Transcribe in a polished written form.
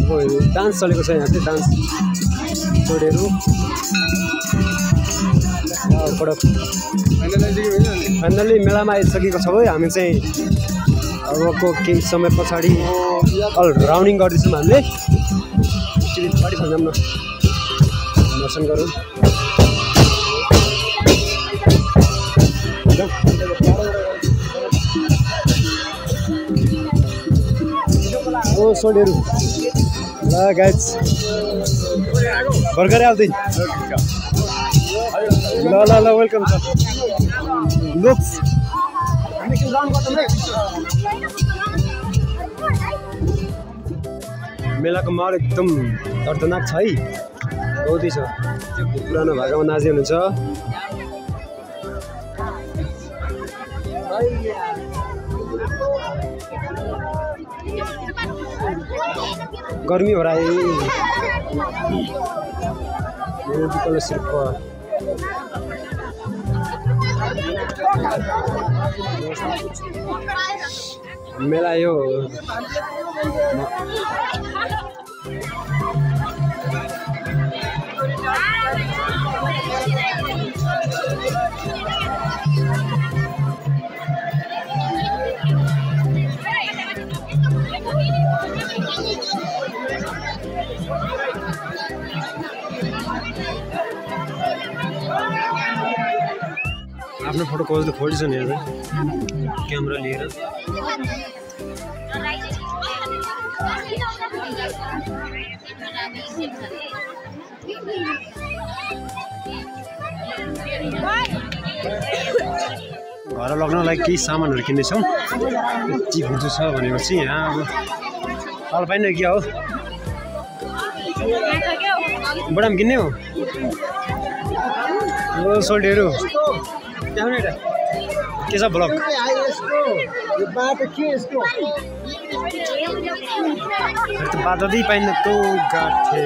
dance चलेको छ यहाँ चाहिँ डान्स जोडीहरू फाइनली मेलामा आइसकेको छौँ है हामी चाहिँ अबको केही समय पछाडि राउन्डिङ गर्दैछौँ हामीले पछाडि जाऊँ न दर्शन गरौँ ओ सोडीहरू ल गाइज भर्खरै आउँदै ल ल ल वेलकम छ लुक्स मेलाको माहौल एकदम दर्दनाक छ है बहुतै छ पुरानो भाकामा नाच्दै हुनुहुन्छ गर्मी हो रहा है सिर्फ मेला यो आफ्नो फोटो खोज्छ नि क्यामेरा लिएर घर लग्नलाई केही सामानहरू किन्दैछौँ यति घुँचो छ भनेपछि यहाँ अब पाल पाइन क्या हो बडाम किन्ने हो सोल्टीहरू के छ ब्लग बाटो पाइन तो गाठे